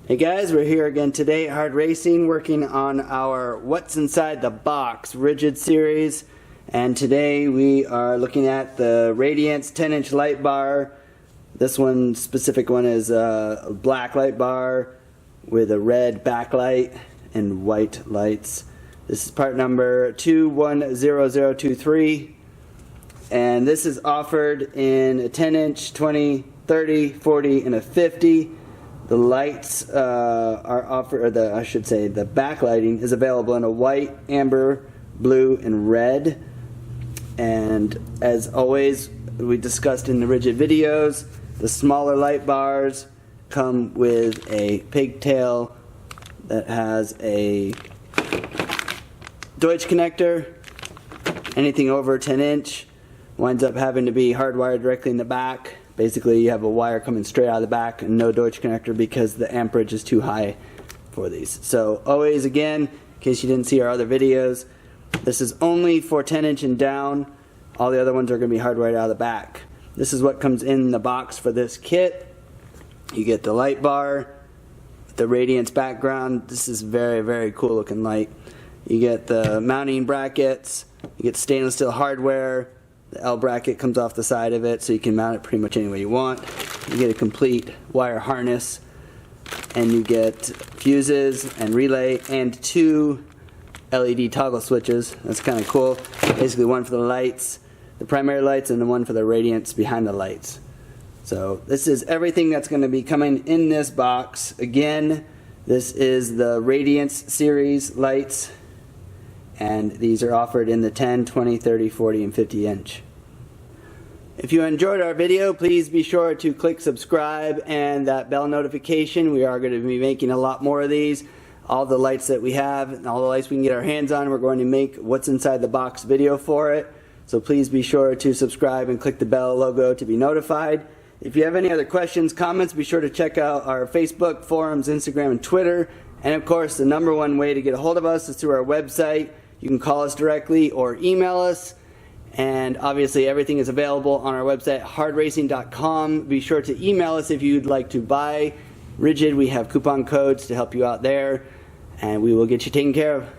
Hey guys, we're here again today at HardRacing working on our What's Inside the Box Rigid series, and today we are looking at the Radiance 10-inch light bar. This one specific one is a black light bar with a red backlight and white lights. This is part number 210023, and this is offered in a 10-inch, 20, 30, 40, and a 50. The lights are offered, or the backlighting is available in a white, amber, blue, and red. And as always, we discussed in the rigid videos, the smaller light bars come with a pigtail that has a Deutsch connector. Anything over 10 inch winds up having to be hardwired directly in the back. Basically, you have a wire coming straight out of the back and no Deutsch connector because the amperage is too high for these. So always, again, in case you didn't see our other videos, this is only for 10 inch and down. All the other ones are going to be hardwired out of the back. This is what comes in the box for this kit. You get the light bar, the Radiance background. This is very, very cool looking light. You get the mounting brackets, you get stainless steel hardware. The L bracket comes off the side of it, so you can mount it pretty much any way you want. You get a complete wire harness, and you get fuses and relay and 2 LED toggle switches. That's kind of cool. Basically one for the lights, the primary lights, and the one for the Radiance behind the lights. So this is everything that's going to be coming in this box. Again, this is the Radiance series lights, and these are offered in the 10, 20, 30, 40, and 50 inch. If you enjoyed our video, please be sure to click subscribe and that bell notification. We are going to be making a lot more of these. All the lights that we have and all the lights we can get our hands on, we're going to make What's Inside the Box video for it. So please be sure to subscribe and click the bell logo to be notified. If you have any other questions, comments, be sure to check out our Facebook, forums, Instagram, and Twitter. And of course, the #1 way to get a hold of us is through our website. You can call us directly or email us. And obviously everything is available on our website, hardracing.com. Be sure to email us if you'd like to buy rigid. We have coupon codes to help you out there, and we will get you taken care of.